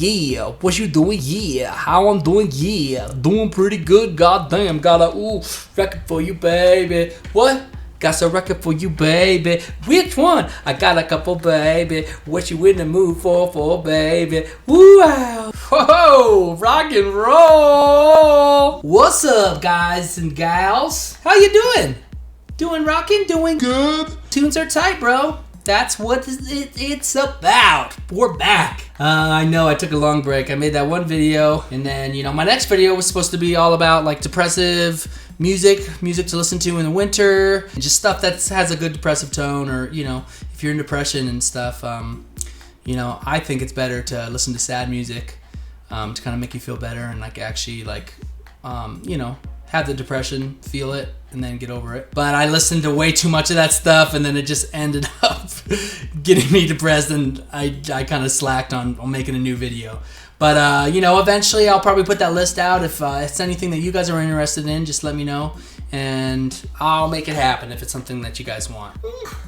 Yeah. What you doing? Yeah. How I'm doing? Yeah. Doing pretty good. Goddamn. Got a record for you, baby. What? Got a record for you, baby. Which one? I got a couple, baby. What you in the mood for, baby? Woo! Whoa! Rock and roll! What's up, guys and gals? How you doing? Doing rockin'? Doing good? Tunes are tight, bro. That's what it's about. We're back. I know I took a long break. I made that one video, and then, you know, my next video was supposed to be all about like depressive music to listen to in the winter, and just stuff that has a good depressive tone, or, you know, if you're in depression and stuff, you know, I think it's better to listen to sad music to kind of make you feel better and like actually like, you know, have the depression, feel it, and then get over it. But I listened to way too much of that stuff, and then it just ended up getting me depressed, and I kind of slacked on making a new video. But, you know, eventually I'll probably put that list out. If it's anything that you guys are interested in, just let me know, and I'll make it happen if it's something that you guys want.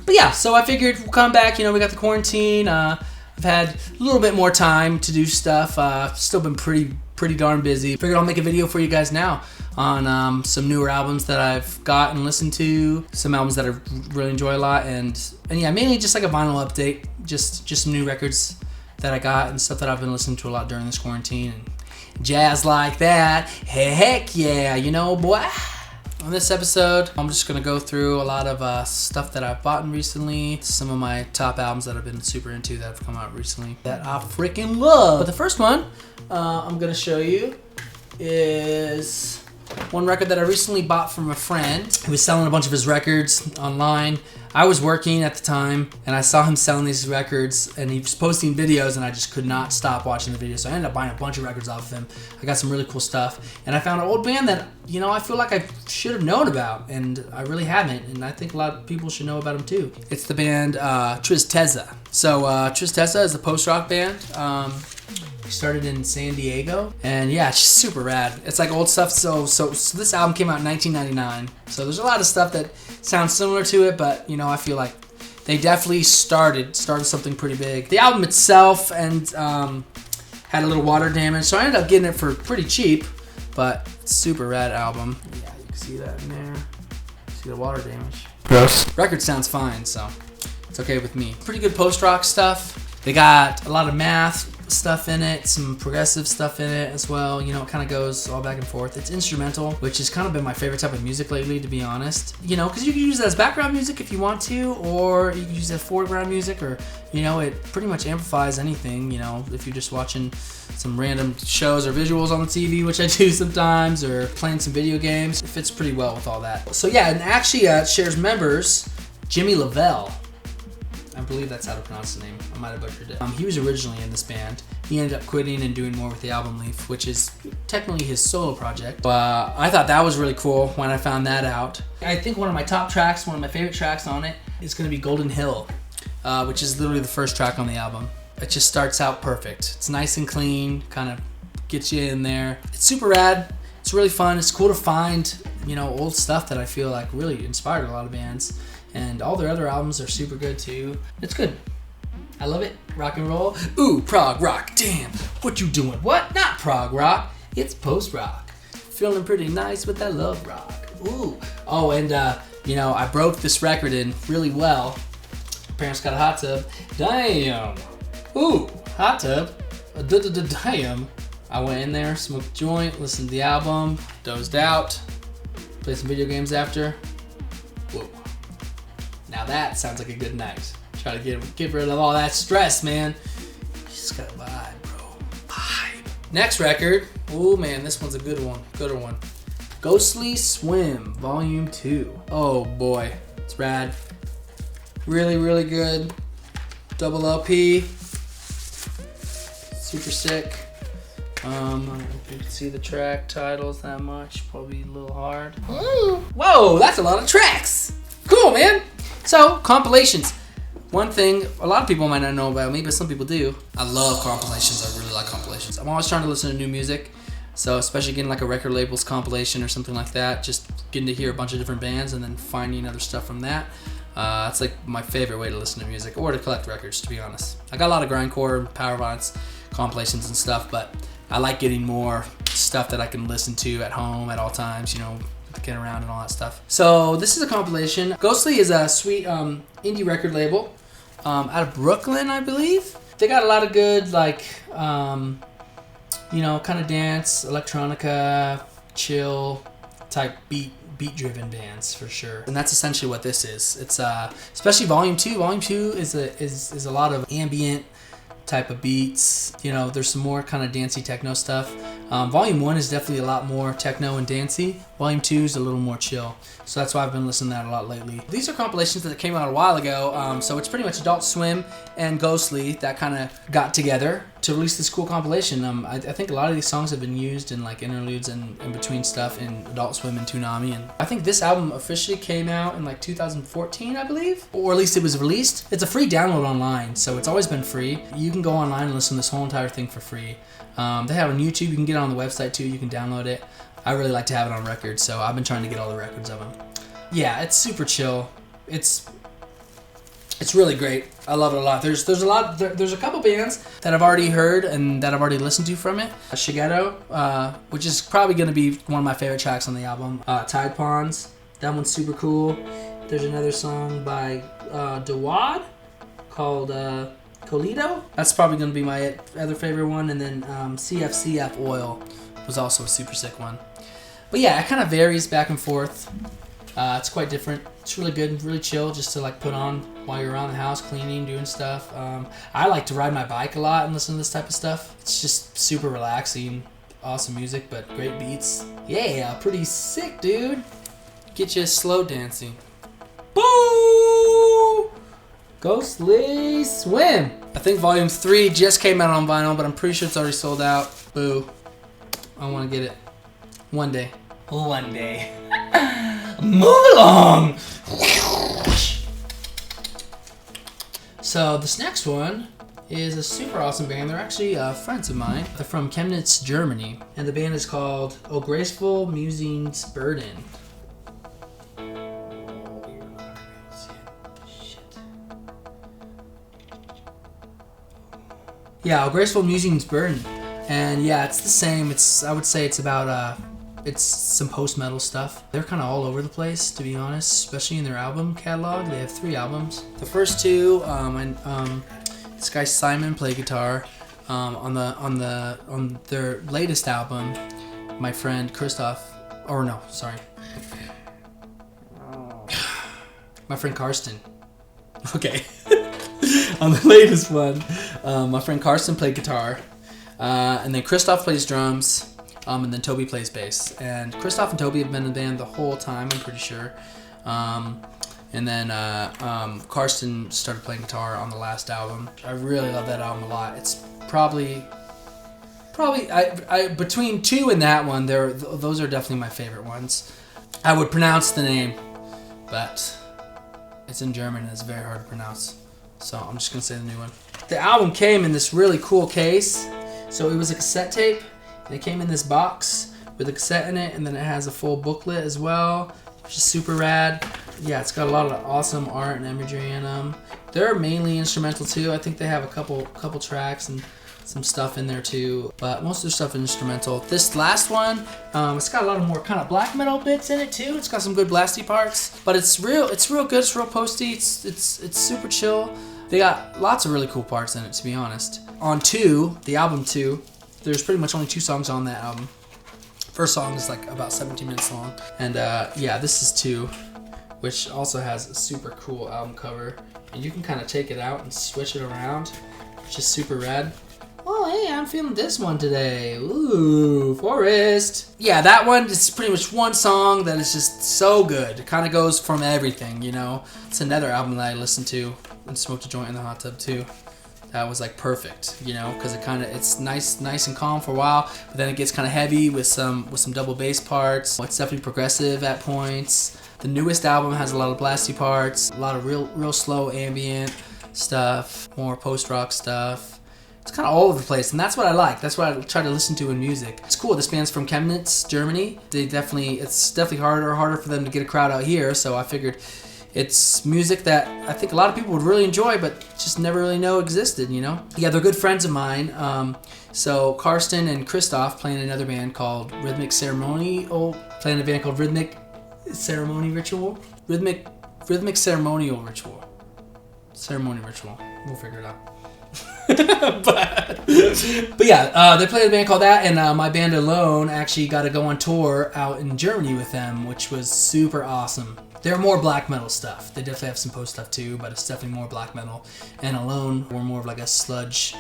But yeah, so I figured we'll come back. You know, we got the quarantine. I've had a little bit more time to do stuff. Still been pretty darn busy. Figured I'll make a video for you guys now on some newer albums that I've got and listened to, some albums that I really enjoy a lot, and yeah, mainly just like a vinyl update, just some new records that I got and stuff that I've been listening to a lot during this quarantine and jazz like that. Heck yeah, you know, boy. On this episode, I'm just gonna go through a lot of stuff that I've bought recently, some of my top albums that I've been super into that have come out recently that I freaking love. But the first one I'm gonna show you is one record that I recently bought from a friend. He was selling a bunch of his records online. I was working at the time, and I saw him selling these records, and he was posting videos, and I just could not stop watching the videos. So I ended up buying a bunch of records off of him. I got some really cool stuff, and I found an old band that, you know, I feel like I should have known about, and I really haven't, and I think a lot of people should know about them too. It's the band Tristeza. So Tristeza is a post-rock band. Started in San Diego, and yeah, it's just super rad. It's like old stuff. So this album came out in 1999. So there's a lot of stuff that sounds similar to it, but you know, I feel like they definitely started something pretty big. The album itself and had a little water damage, so I ended up getting it for pretty cheap, but it's super rad album. Yeah, you can see that in there. See the water damage. Gross. Record sounds fine, so it's okay with me. Pretty good post-rock stuff. They got a lot of math stuff in it, some progressive stuff in it as well. You know, it kind of goes all back and forth. It's instrumental, which has kind of been my favorite type of music lately, to be honest. You know, because you can use it as background music if you want to, or you can use it as foreground music, or, you know, it pretty much amplifies anything, you know, if you're just watching some random shows or visuals on the TV, which I do sometimes, or playing some video games. It fits pretty well with all that. So yeah, and actually it shares members, Jimmy Lavelle. I believe that's how to pronounce the name. I might have butchered it. He was originally in this band. He ended up quitting and doing more with the album Leaf, which is technically his solo project. But I thought that was really cool when I found that out. I think one of my top tracks, one of my favorite tracks on it, is going to be Golden Hill, which is literally the first track on the album. It just starts out perfect. It's nice and clean, kind of gets you in there. It's super rad. It's really fun. It's cool to find, you know, old stuff that I feel like really inspired a lot of bands. And all their other albums are super good too. It's good. I love it. Rock and roll. Ooh, prog rock. Damn. What you doing? What? Not prog rock. It's post rock. Feeling pretty nice with that love rock. Ooh. Oh, and you know, I broke this record in really well. Parents got a hot tub. Damn. Ooh, hot tub. Damn. I went in there, smoked a joint, listened to the album, dozed out, played some video games after. Whoa. Now that sounds like a good night. Try to get rid of all that stress, man. You just gotta vibe, bro. Vibe. Next record. Oh man, this one's a good one. Gooder one. Ghostly Swim, Volume 2. Oh boy, it's rad. Really, really good. Double LP. Super sick. I don't know if you can see the track titles that much. Probably a little hard. Whoa, that's a lot of tracks. Cool, man. So, compilations. One thing a lot of people might not know about me, but some people do. I love compilations. I really like compilations. I'm always trying to listen to new music. So, especially getting like a record labels compilation or something like that. Just getting to hear a bunch of different bands and then finding other stuff from that. It's like my favorite way to listen to music or to collect records, to be honest. I got a lot of grindcore, power violence, compilations and stuff, but I like getting more stuff that I can listen to at home at all times, you know, get around and all that stuff. So this is a compilation. Ghostly is a sweet indie record label out of Brooklyn, I believe. They got a lot of good, like, you know, kind of dance, electronica, chill type beat-driven bands for sure. And that's essentially what this is. It's especially Volume 2. Volume 2 is a lot of ambient type of beats. You know, there's some more kind of dancey techno stuff. Volume 1 is definitely a lot more techno and dancey. Volume 2 is a little more chill. So that's why I've been listening to that a lot lately. These are compilations that came out a while ago. So it's pretty much Adult Swim and Ghostly that kind of got together to release this cool compilation. I think a lot of these songs have been used in like interludes and in between stuff in Adult Swim and Toonami. And I think this album officially came out in like 2014, I believe, or at least it was released. It's a free download online, so it's always been free. You can go online and listen to this whole entire thing for free. They have it on YouTube. You can get it on the website too. You can download it. I really like to have it on record, so I've been trying to get all the records of them. Yeah, it's super chill. It's really great. I love it a lot. There's a couple bands that I've already heard and that I've already listened to from it. Shigeto, which is probably going to be one of my favorite tracks on the album. Tide Ponds, that one's super cool. There's another song by Dawad called Colito. That's probably going to be my other favorite one. And then CFCF Oil was also a super sick one. But yeah, it kind of varies back and forth. It's quite different. It's really good and really chill just to like put on while you're around the house cleaning, doing stuff. I like to ride my bike a lot and listen to this type of stuff. It's just super relaxing, awesome music, but great beats. Yeah, pretty sick, dude. Get you slow dancing. Boo! Ghostly Swim. I think Volume 3 just came out on vinyl, but I'm pretty sure it's already sold out. Boo. I want to get it. One day. One day. Move along! So this next one is a super awesome band. They're actually friends of mine. They're from Chemnitz, Germany. And the band is called Graceful, Musings, Burden. Yeah, Graceful, Musings, Burden. And yeah, it's the same. I would say it's about it's some post-metal stuff. They're kind of all over the place, to be honest, especially in their album catalog. They have 3 albums. The first 2, this guy Simon played guitar. On their latest album, my friend my friend Karsten. Okay. On the latest one, my friend Karsten played guitar, and then Christoph plays drums. And then Toby plays bass. And Christoph and Toby have been in the band the whole time, I'm pretty sure. And then Karsten started playing guitar on the last album. I really love that album a lot. It's probably between 2 and that one, those are definitely my favorite ones. I would pronounce the name, but it's in German and it's very hard to pronounce. So I'm just gonna say the new one. The album came in this really cool case. So it was a cassette tape. It came in this box with a cassette in it, and then it has a full booklet as well, which is super rad. Yeah, it's got a lot of awesome art and imagery in them. They're mainly instrumental too. I think they have a couple tracks and some stuff in there too, but most of their stuff is instrumental. This last one, it's got a lot of more kind of black metal bits in it too. It's got some good blasty parts, but it's real good. It's real posty. It's super chill. They got lots of really cool parts in it, to be honest. On 2, the album 2. There's pretty much only 2 songs on that album. First song is like about 17 minutes long. And yeah, this is 2, which also has a super cool album cover. And you can kind of take it out and switch it around, which is super rad. Oh, hey, I'm feeling this one today. Ooh, Forest. Yeah, that one is pretty much one song that is just so good. It kind of goes from everything, you know. It's another album that I listened to and smoked a joint in the hot tub too. That was like perfect, you know, because it's nice and calm for a while, but then it gets kind of heavy with some double bass parts. It's definitely progressive at points. The newest album has a lot of blasty parts, a lot of real slow ambient stuff, more post-rock stuff. It's kind of all over the place, and that's what I like. That's what I try to listen to in music. It's cool. This band's from Chemnitz, Germany. It's definitely harder for them to get a crowd out here, so I figured It's music that I think a lot of people would really enjoy, but just never really know existed, you know? Yeah, they're good friends of mine. So Karsten and Christoph play in another band called Rhythmic Ceremonial, playing a band called Rhythmic Ceremony Ritual? Rhythmic Ceremonial Ritual. Ceremony Ritual. We'll figure it out. but yeah, they played a band called that, and my band alone actually got to go on tour out in Germany with them, which was super awesome. They're more black metal stuff. They definitely have some post stuff too, but it's definitely more black metal. And alone, we're more of like a sludge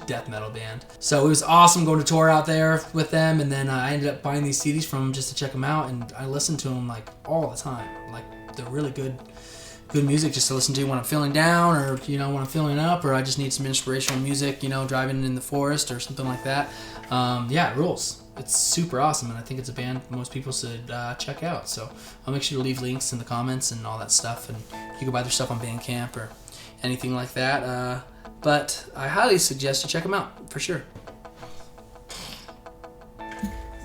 death metal band. So it was awesome going to tour out there with them, and then I ended up buying these CDs from them just to check them out, and I listened to them like all the time. Like they're really good music just to listen to when I'm feeling down, or when I'm feeling up, or I just need some inspirational music, driving in the forest or something like that. Yeah, it rules. It's super awesome, and I think it's a band most people should check out. So I'll make sure to leave links in the comments and all that stuff, and you can buy their stuff on Bandcamp or anything like that. But I highly suggest you check them out for sure.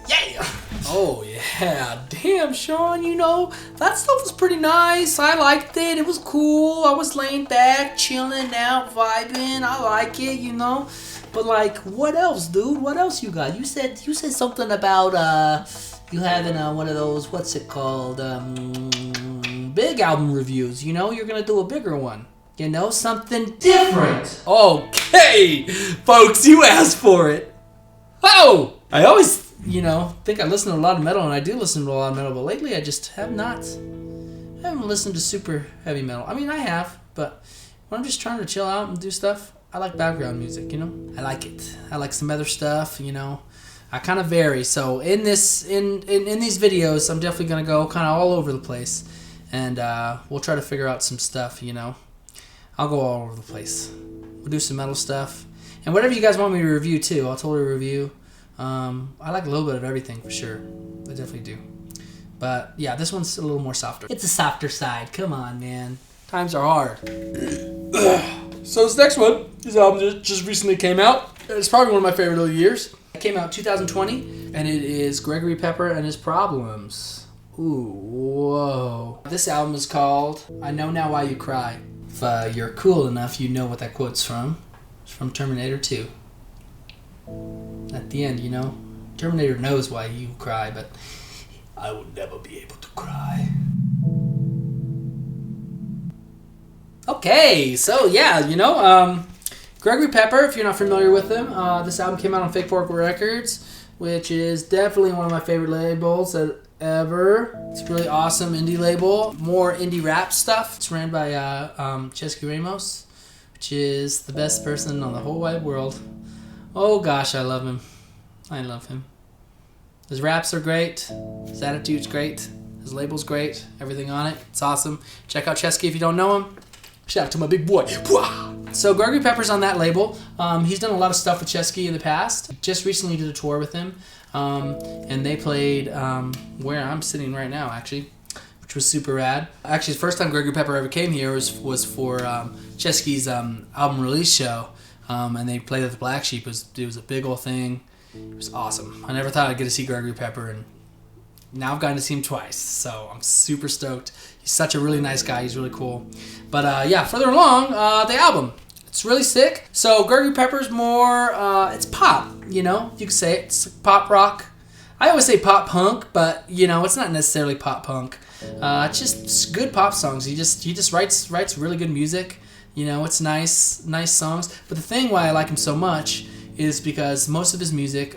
Yeah! Oh yeah, damn Sean, that stuff was pretty nice. I liked it. It was cool. I was laying back, chilling out, vibing. I like it, But like, what else, dude? What else you got? You said something about you having one of those, what's it called? Big album reviews. You're gonna do a bigger one. Something different. Okay, folks, you asked for it. Oh, I always think I listen to a lot of metal, and I do listen to a lot of metal, but lately I just haven't listened to super heavy metal. I mean, I have, but when I'm just trying to chill out and do stuff, I like background music, I like it. I like some other stuff, I kind of vary. So in these videos, I'm definitely going to go kind of all over the place, and we'll try to figure out some stuff, I'll go all over the place. We'll do some metal stuff, and whatever you guys want me to review too, I'll totally review. I like a little bit of everything for sure. I definitely do. But yeah, this one's a little more softer. It's a softer side. Come on, man. Times are hard. So this album just recently came out. It's probably one of my favorite of the years. It came out 2020, and it is Gregory Pepper and His Problems. Ooh, whoa. This album is called I Know Now Why You Cry. If you're cool enough, you know what that quote's from. It's from Terminator 2. At the end, Terminator knows why you cry, but I will never be able to cry. Okay, so yeah, Gregory Pepper, if you're not familiar with him, this album came out on Fake Pork Records, which is definitely one of my favorite labels ever. It's a really awesome indie label, more indie rap stuff. It's ran by Chesky Ramos, which is the best person on the whole wide world. Oh gosh, I love him. I love him. His raps are great. His attitude's great. His label's great. Everything on it. It's awesome. Check out Chesky if you don't know him. Shout out to my big boy. So Gregory Pepper's on that label. He's done a lot of stuff with Chesky in the past. Just recently did a tour with him. And they played where I'm sitting right now, actually, which was super rad. Actually, the first time Gregory Pepper ever came here was for Chesky's album release show. And they played at the Black Sheep. It was a big old thing. It was awesome. I never thought I'd get to see Gregory Pepper, and now I've gotten to see him twice, so I'm super stoked. He's such a really nice guy. He's really cool. But yeah, further along, the album. It's really sick. So Gregory Pepper's more, it's pop, you could say it. It's pop rock. I always say pop punk, but, it's not necessarily pop punk. It's just good pop songs. He just writes really good music. It's nice songs. But the thing why I like him so much is because most of his music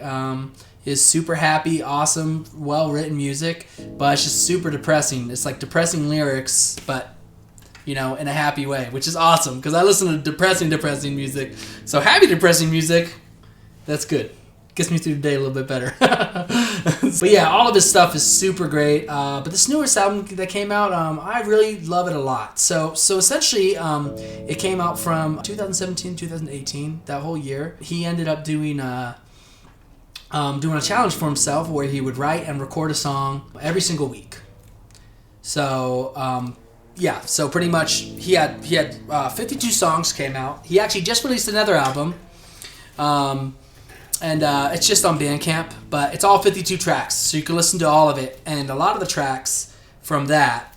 is super happy, awesome, well-written music, but it's just super depressing. It's like depressing lyrics, but, in a happy way, which is awesome, because I listen to depressing music. So happy depressing music, that's good. Gets me through the day a little bit better. But yeah, all of his stuff is super great. But this newest album that came out, I really love it a lot. So essentially, it came out from 2017, 2018, that whole year. He ended up doing a challenge for himself where he would write and record a song every single week. So yeah, so pretty much he had 52 songs came out. He actually just released another album. And it's just on Bandcamp, but it's all 52 tracks, so you can listen to all of it. And a lot of the tracks from that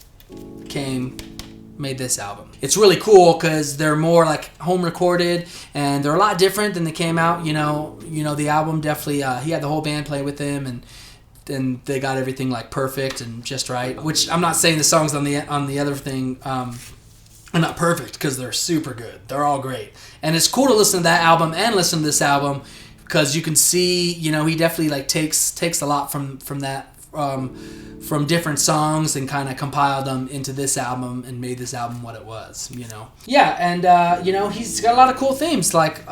came made this album. It's really cool because they're more like home recorded and they're a lot different than they came out. The album definitely he had the whole band play with him and they got everything like perfect and just right. Which I'm not saying the songs on the other thing are not perfect because they're super good. They're all great, and it's cool to listen to that album and listen to this album because you can see he definitely like takes a lot from that. From different songs and kind of compiled them into this album and made this album what it was, Yeah, and he's got a lot of cool themes. Like,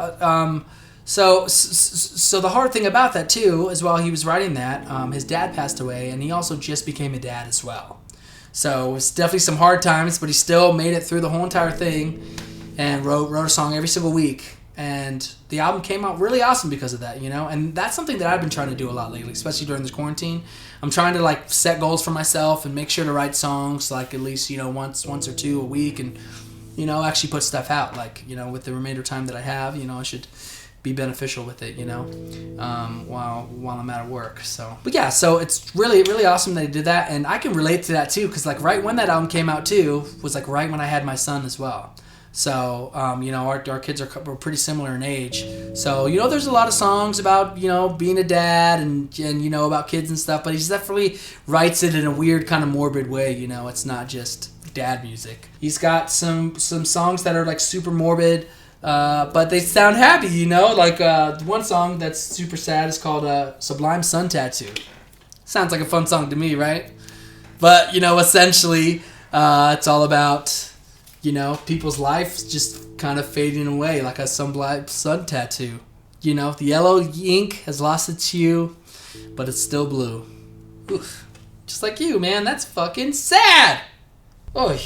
so the hard thing about that too is while he was writing that, his dad passed away, and he also just became a dad as well. So it's definitely some hard times, but he still made it through the whole entire thing and wrote a song every single week. And the album came out really awesome because of that, And that's something that I've been trying to do a lot lately, especially during this quarantine. I'm trying to like set goals for myself and make sure to write songs like at least once or two a week, and actually put stuff out. Like with the remainder time that I have, I should be beneficial with it, while I'm out of work. So, but yeah, so it's really really awesome that he did that, and I can relate to that too because like right when that album came out too was like right when I had my son as well. So, our kids we're pretty similar in age. So, there's a lot of songs about, being a dad and about kids and stuff. But he definitely writes it in a weird kind of morbid way, It's not just dad music. He's got some songs that are like super morbid, but they sound happy, Like one song that's super sad is called Sublime Sun Tattoo. Sounds like a fun song to me, right? But, essentially, it's all about... people's life just kind of fading away like a sublime sun tattoo. The yellow ink has lost its hue, but it's still blue. Oof. Just like you, man. That's fucking sad. Oy.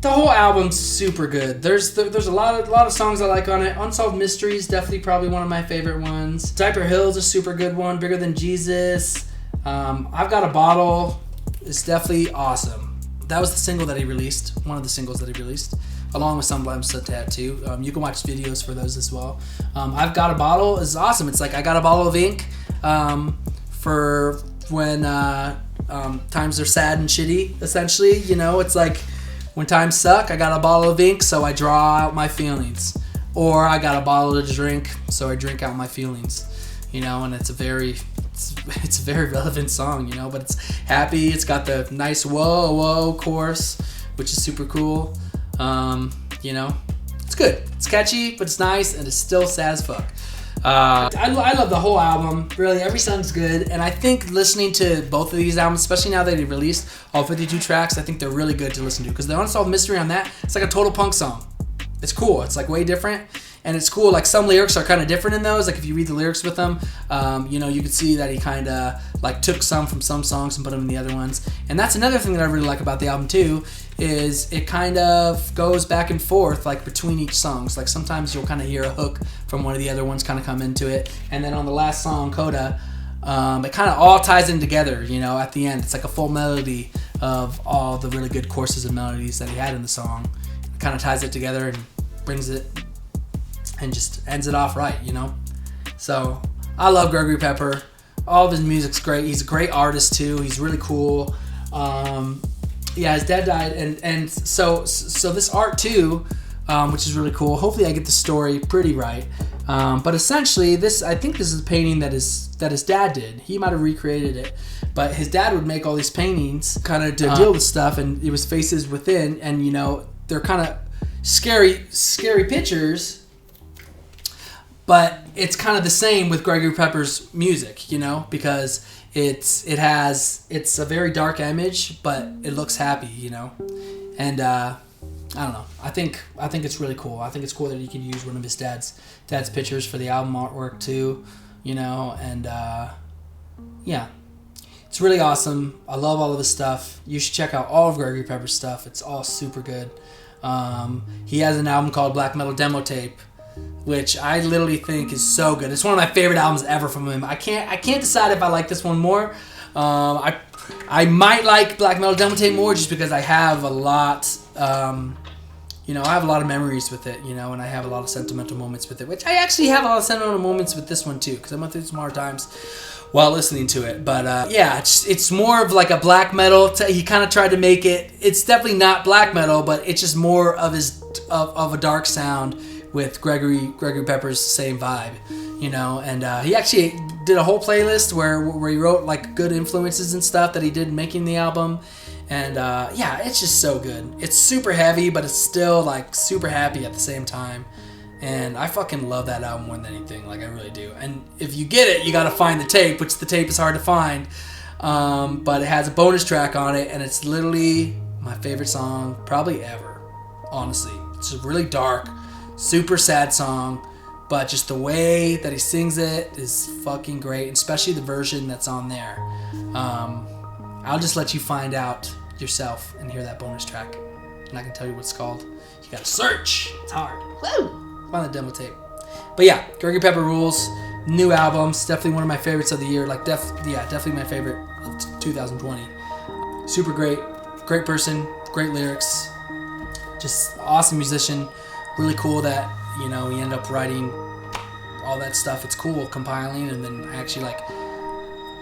The whole album's super good. There's a lot of songs I like on it. Unsolved Mysteries, definitely probably one of my favorite ones. Diaper Hill's a super good one. Bigger Than Jesus. I've Got a Bottle. It's definitely awesome. That was the single that he released, one of the singles that he released, along with Sublime Sun Tattoo. You can watch videos for those as well. I've Got a Bottle is awesome. It's like I got a bottle of ink for when times are sad and shitty, essentially. It's like when times suck, I got a bottle of ink, so I draw out my feelings. Or I got a bottle to drink, so I drink out my feelings. And it's a very relevant song, but it's happy. It's got the nice whoa whoa chorus, which is super cool. It's good. It's catchy, but it's nice, and it's still sad as fuck. I love the whole album. Really, every song's good, and I think listening to both of these albums, especially now that they released all 52 tracks, I think they're really good to listen to because the Unsolved Mystery on that, it's like a total punk song. It's cool. It's like way different. And it's cool, like some lyrics are kind of different in those. Like if you read the lyrics with them, you can see that he kind of like took some from some songs and put them in the other ones. And that's another thing that I really like about the album too, is it kind of goes back and forth like between each songs. Like sometimes you'll kind of hear a hook from one of the other ones kind of come into it. And then on the last song, Coda, it kind of all ties in together, at the end. It's like a full melody of all the really good courses and melodies that he had in the song. It kind of ties it together and brings it and just ends it off right, So I love Gregory Pepper. All of his music's great. He's a great artist too. He's really cool. His dad died, and so this art too, which is really cool. Hopefully I get the story pretty right. But essentially, I think this is a painting that his dad did. He might have recreated it, but his dad would make all these paintings kind of to deal with stuff, and it was faces within, and they're kind of scary pictures. But it's kind of the same with Gregory Pepper's music, because it's a very dark image, but it looks happy, And I don't know. I think it's really cool. I think it's cool that he can use one of his dad's pictures for the album artwork too, And it's really awesome. I love all of his stuff. You should check out all of Gregory Pepper's stuff. It's all super good. He has an album called Black Metal Demo Tape, which I literally think is so good. It's one of my favorite albums ever from him. I can't decide if I like this one more. I might like Black Metal Demo Tape more just because I have a lot, you know, I have a lot of memories with it, you know, and I have a lot of sentimental moments with it, which I actually have a lot of sentimental moments with this one too, because I went through some hard times while listening to it. But yeah, it's more of like a black metal. He kind of tried to make it. It's definitely not black metal, but it's just more of of a dark sound with Gregory Pepper's same vibe, you know. And he actually did a whole playlist where he wrote like good influences and stuff that he did making the album. And yeah, it's just so good. It's super heavy, but it's still like super happy at the same time. And I fucking love that album more than anything. Like, I really do. And if you get it, you gotta find the tape, which the tape is hard to find. But it has a bonus track on it, and it's literally my favorite song probably ever. Honestly, it's just really dark, super sad song, but just the way that he sings it is fucking great, and especially the version that's on there. I'll just let you find out yourself and hear that bonus track. I'm not gonna tell you what it's called. You gotta search. It's hard. Woo! Find the demo tape. But yeah, Gregory Pepper rules. New albums, definitely one of my favorites of the year. Like, definitely my favorite of 2020. Super great person, great lyrics, just awesome musician. Really cool that, you know, he ended up writing all that stuff. It's cool compiling and then actually like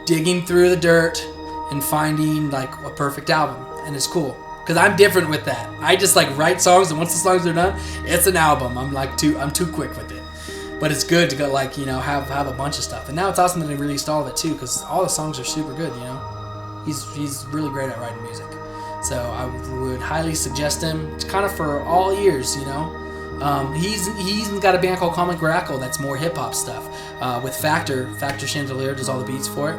digging through the dirt and finding like a perfect album, and it's cool. Because I'm different with that. I just like write songs, and once the songs are done, it's an album. I'm too quick with it. But it's good to go, like, you know, have a bunch of stuff. And now it's awesome that they released all of it too, because all the songs are super good. You know, he's really great at writing music. So I would highly suggest him. It's kind of for all ears, you know. He's even got a band called Common Grackle that's more hip hop stuff. With Factor Chandelier does all the beats for it.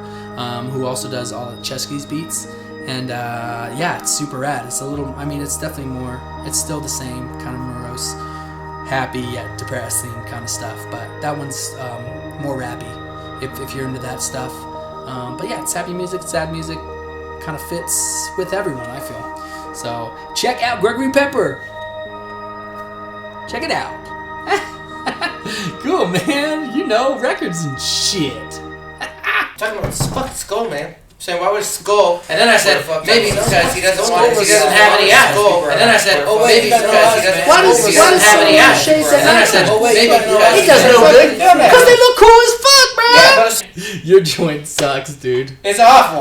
Who also does all of Chesky's beats. And yeah, it's super rad. It's a little, I mean, it's definitely more, it's still the same kind of morose, happy yet depressing kind of stuff. But that one's more rappy if you're into that stuff. But yeah, it's happy music, sad music, kind of fits with everyone, I feel. So check out Gregory Pepper. Check it out. Cool, man. You know, records and shit. Talking about fucking Skull, man. Saying, why would Skull? And then I said, maybe because he doesn't have any ass. And then I said, maybe because he doesn't have any ass. And then I said, maybe because he doesn't look good. Because they look cool as fuck, man. Yeah, your joint sucks, dude. It's awful.